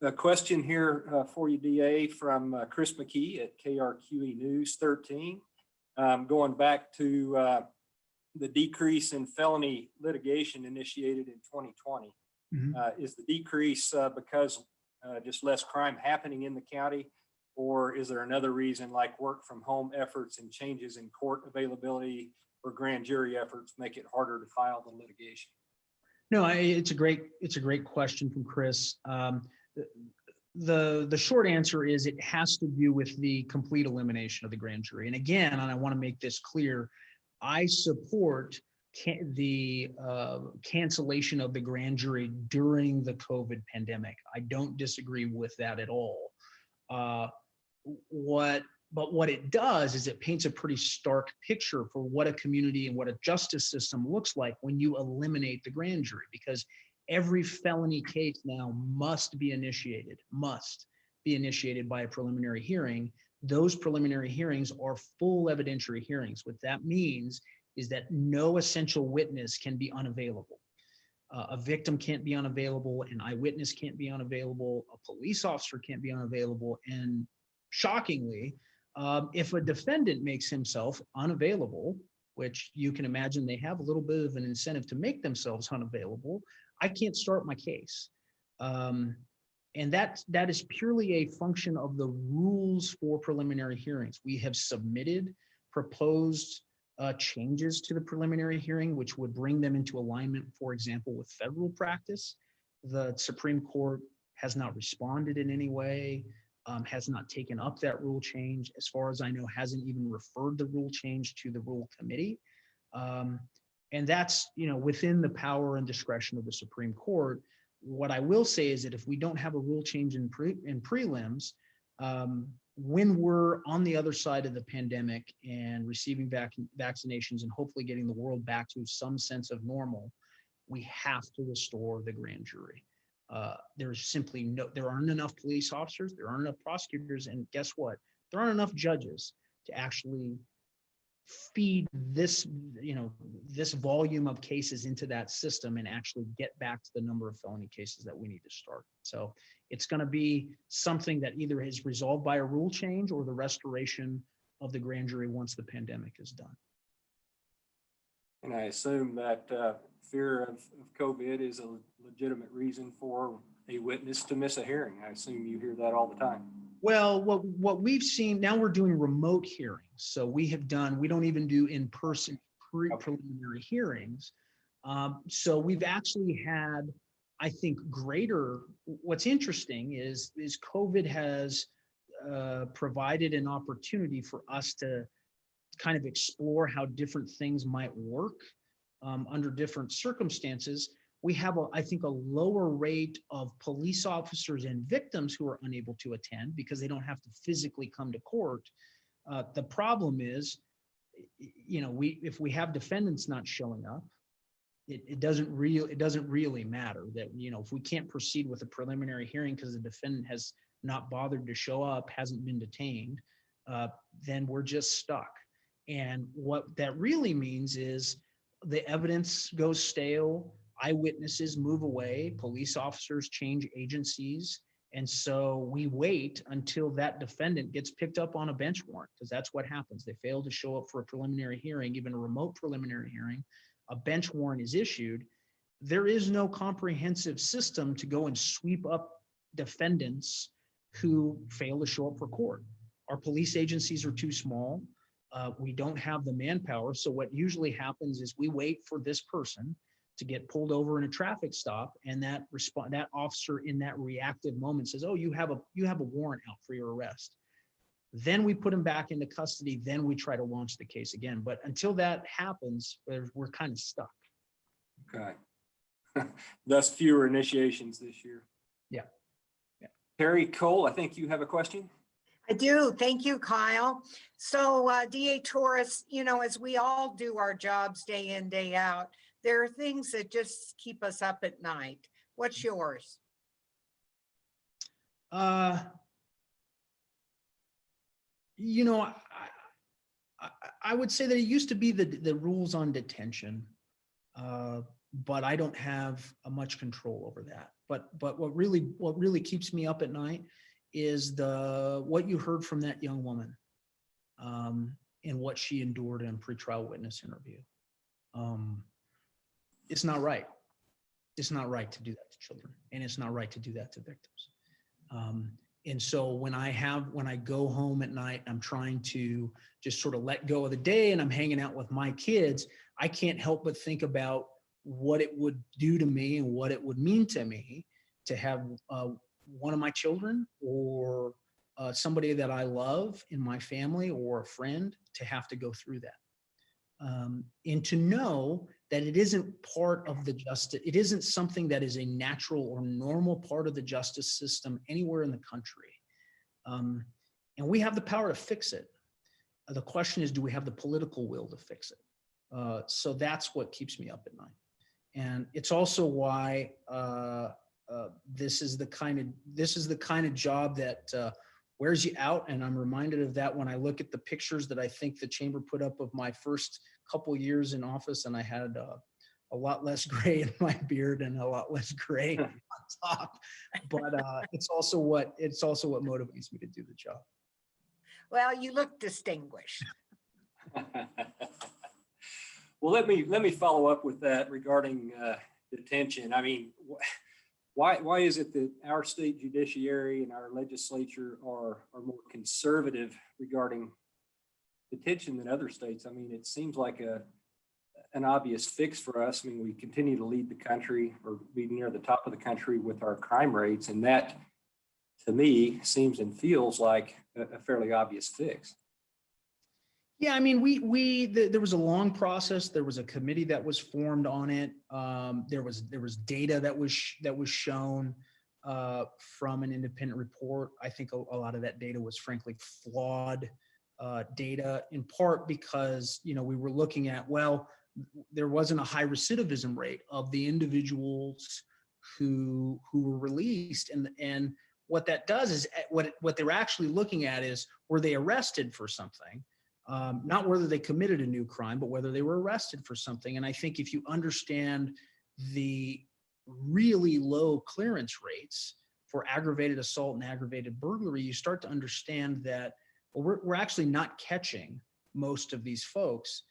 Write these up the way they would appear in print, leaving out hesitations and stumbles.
A question here for you, DA, from Chris McKee at KRQE News 13. Going back to the decrease in felony litigation initiated in 2020. Is the decrease because just less crime happening in the county, or is there another reason like work from home efforts and changes in court availability or grand jury efforts make it harder to file the litigation? No, it's a great question from Chris. The short answer is it has to do with the complete elimination of the grand jury. And again, and I want to make this clear, I support the cancellation of the grand jury during the COVID pandemic. I don't disagree with that at all. But what it does is it paints a pretty stark picture for what a community and what a justice system looks like when you eliminate the grand jury, because every felony case now must be initiated by a preliminary hearing. Those preliminary hearings are full evidentiary hearings. What that means is that no essential witness can be unavailable. A victim can't be unavailable, an eyewitness can't be unavailable, a police officer can't be unavailable, and shockingly, if a defendant makes himself unavailable, which you can imagine they have a little bit of an incentive to make themselves unavailable, I can't start my case. And that is purely a function of the rules for preliminary hearings. We have submitted proposed changes to the preliminary hearing, which would bring them into alignment, for example, with federal practice. The Supreme Court has not responded in any way, has not taken up that rule change. As far as I know, hasn't even referred the rule change to the rule committee. And that's, within the power and discretion of the Supreme Court. What I will say is that if we don't have a rule change in prelims, when we're on the other side of the pandemic and receiving vaccinations and hopefully getting the world back to some sense of normal, we have to restore the grand jury. There aren't enough police officers, there aren't enough prosecutors, and guess what? There aren't enough judges to actually feed this volume of cases into that system and actually get back to the number of felony cases that we need to start. So it's going to be something that either is resolved by a rule change or the restoration of the grand jury once the pandemic is done. And I assume that fear of COVID is a legitimate reason for a witness to miss a hearing. I assume you hear that all the time. Well, what we've seen, now we're doing remote hearings. So we don't even do in-person preliminary hearings. So we've actually had, I think, what's interesting is COVID has provided an opportunity for us to kind of explore how different things might work under different circumstances. We have, I think, a lower rate of police officers and victims who are unable to attend because they don't have to physically come to court. The problem is, if we have defendants not showing up, it doesn't really matter that, if we can't proceed with a preliminary hearing because the defendant has not bothered to show up, hasn't been detained, then we're just stuck. And what that really means is the evidence goes stale, eyewitnesses move away, police officers change agencies. And so we wait until that defendant gets picked up on a bench warrant, because that's what happens. They fail to show up for a preliminary hearing, even a remote preliminary hearing. A bench warrant is issued. There is no comprehensive system to go and sweep up defendants who fail to show up for court. Our police agencies are too small. We don't have the manpower. So what usually happens is we wait for this person to get pulled over in a traffic stop, and that officer in that reactive moment says, "Oh, you have a warrant out for your arrest." Then we put him back into custody. Then we try to launch the case again. But until that happens, we're kind of stuck. Okay. Thus fewer initiations this year. Yeah. Terry Cole, I think you have a question. I do. Thank you, Kyle. So DA Torrez, as we all do our jobs day in, day out, there are things that just keep us up at night. What's yours? I would say that it used to be the rules on detention, but I don't have much control over that. But what really keeps me up at night is what you heard from that young woman, and what she endured in a pretrial witness interview. It's not right. It's not right to do that to children, and it's not right to do that to victims. And so when I go home at night, I'm trying to just sort of let go of the day and I'm hanging out with my kids, I can't help but think about what it would do to me and what it would mean to me to have one of my children or somebody that I love in my family or a friend to have to go through that. And to know that it isn't part of the justice, it isn't something that is a natural or normal part of the justice system anywhere in the country. And we have the power to fix it. The question is, do we have the political will to fix it? So that's what keeps me up at night. And it's also why this is the kind of job that wears you out. And I'm reminded of that when I look at the pictures that I think the chamber put up of my first couple years in office, and I had a lot less gray in my beard and a lot less gray on top. But it's also what motivates me to do the job. Well, you look distinguished. Well, let me follow up with that regarding detention. I mean, why is it that our state judiciary and our legislature are more conservative regarding detention than other states? I mean, it seems like an obvious fix for us. I mean, we continue to lead the country or be near the top of the country with our crime rates, and that, to me, seems and feels like a fairly obvious fix. Yeah, I mean, there was a long process. There was a committee that was formed on it. There was data that was shown from an independent report. I think a lot of that data was frankly flawed data, in part because we were looking at, well, there wasn't a high recidivism rate of the individuals who were released, and what that does is what they're actually looking at is, were they arrested for something? Not whether they committed a new crime, but whether they were arrested for something. And I think if you understand the really low clearance rates for aggravated assault and aggravated burglary, you start to understand that, well, we're actually not catching most of these folks.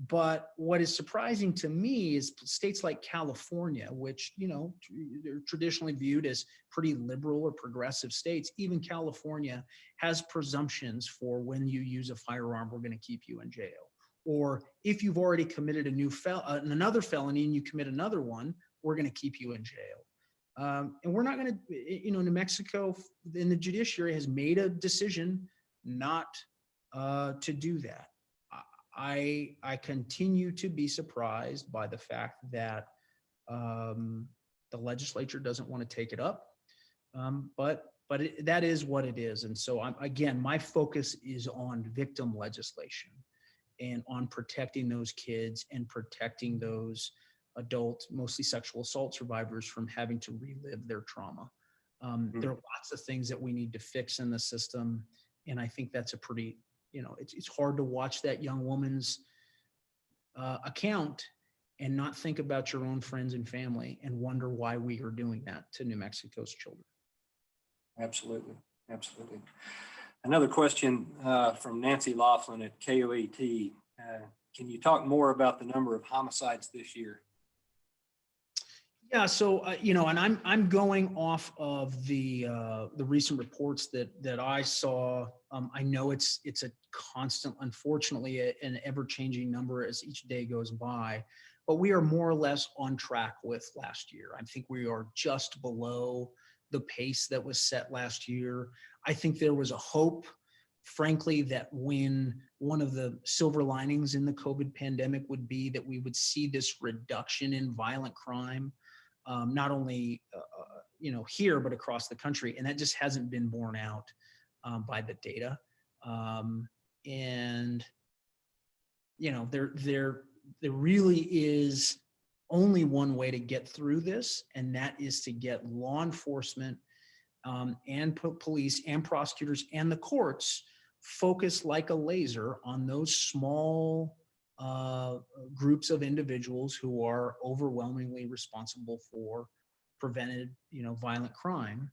But what is surprising to me is states like California, which, they're traditionally viewed as pretty liberal or progressive states. Even California has presumptions for when you use a firearm, we're going to keep you in jail. Or if you've already committed another felony and you commit another one, we're going to keep you in jail. And we're not going to, New Mexico in the judiciary has made a decision not to do that. I continue to be surprised by the fact that the legislature doesn't want to take it up, but that is what it is. And so my focus is on victim legislation and on protecting those kids and protecting those adult, mostly sexual assault survivors, from having to relive their trauma. There are lots of things that we need to fix in the system, and I think that's a pretty it's hard to watch that young woman's account and not think about your own friends and family and wonder why we are doing that to New Mexico's children. Absolutely. Absolutely. Another question from Nancy Laughlin at KOAT. Can you talk more about the number of homicides this year? Yeah, so and I'm going off of the recent reports that I saw. I know it's a constant, unfortunately, an ever-changing number as each day goes by, but we are more or less on track with last year. I think we are just below the pace that was set last year. I think there was a hope, frankly, that when one of the silver linings in the COVID pandemic would be that we would see this reduction in violent crime. Not only here, but across the country. And that just hasn't been borne out by the data. And there really is only one way to get through this, and that is to get law enforcement and police and prosecutors and the courts focus like a laser on those small groups of individuals who are overwhelmingly responsible for prevented, violent crime.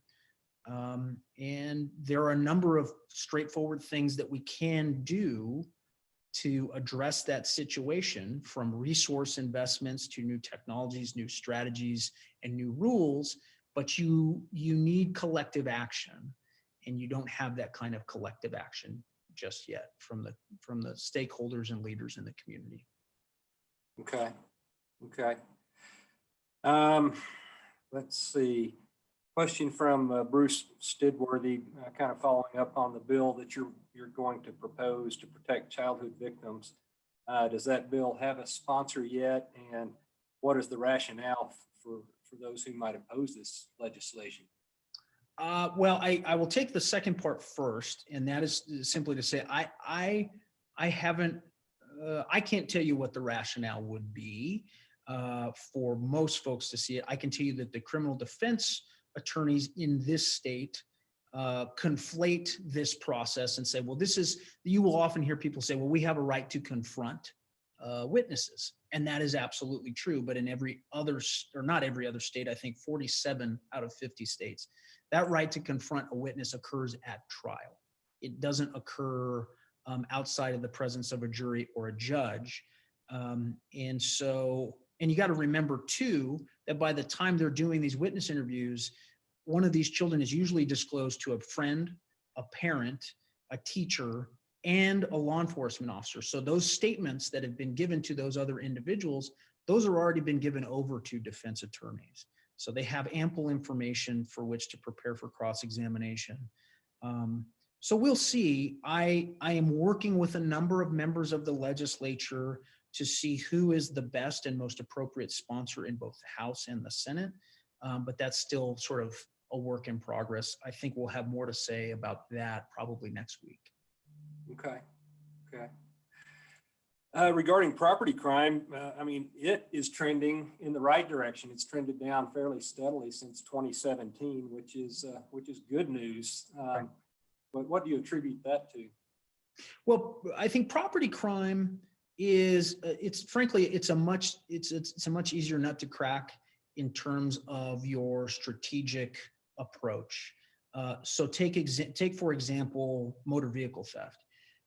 And there are a number of straightforward things that we can do to address that situation, from resource investments to new technologies, new strategies, and new rules. But you need collective action, and you don't have that kind of collective action just yet from the stakeholders and leaders in the community. Okay. Let's see. Question from Bruce Stidworthy, kind of following up on the bill that you're going to propose to protect childhood victims. Does that bill have a sponsor yet? And what is the rationale for those who might oppose this legislation? Well, I will take the second part first, and that is simply to say I can't tell you what the rationale would be for most folks to see it. I can tell you that the criminal defense attorneys in this state conflate this process and say, well, you will often hear people say, well, we have a right to confront witnesses. And that is absolutely true. But in every other, or not every other state, I think 47 out of 50 states, that right to confront a witness occurs at trial. It doesn't occur outside of the presence of a jury or a judge. And you got to remember too, that by the time they're doing these witness interviews, one of these children is usually disclosed to a friend, a parent, a teacher, and a law enforcement officer. So those statements that have been given to those other individuals, those are already been given over to defense attorneys. So they have ample information for which to prepare for cross-examination. So we'll see. I am working with a number of members of the legislature to see who is the best and most appropriate sponsor in both the House and the Senate. But that's still sort of a work in progress. I think we'll have more to say about that probably next week. Okay. Regarding property crime, it is trending in the right direction. It's trended down fairly steadily since 2017, which is good news. But what do you attribute that to? Well, I think property crime is it's a much easier nut to crack in terms of your strategic approach. So take for example motor vehicle theft.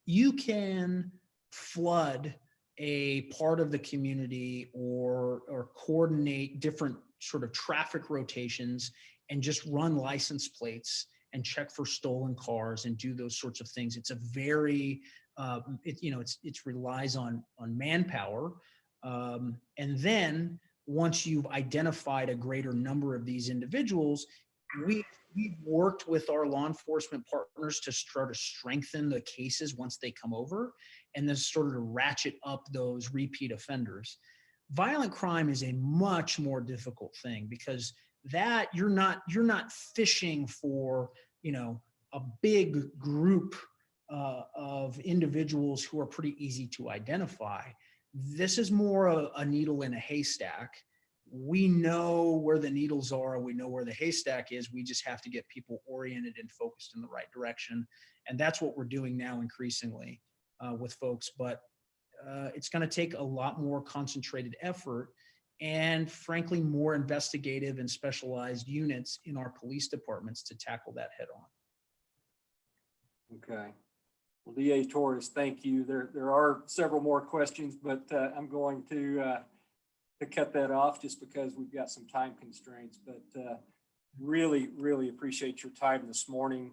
You can flood a part of the community or coordinate different sort of traffic rotations and just run license plates and check for stolen cars and do those sorts of things. It's a very it relies on manpower, and then once you've identified a greater number of these individuals, we've worked with our law enforcement partners to start to strengthen the cases once they come over, and then sort of to ratchet up those repeat offenders. Violent crime is a much more difficult thing because that you're not fishing for a big group of individuals who are pretty easy to identify. This is more a needle in a haystack. We know where the needles are. We know where the haystack is. We just have to get people oriented and focused in the right direction. And that's what we're doing now increasingly with folks. But it's going to take a lot more concentrated effort and frankly, more investigative and specialized units in our police departments to tackle that head on. Okay. Well, DA Torrez, thank you. There are several more questions, but I'm going to cut that off just because we've got some time constraints. But really, really appreciate your time this morning.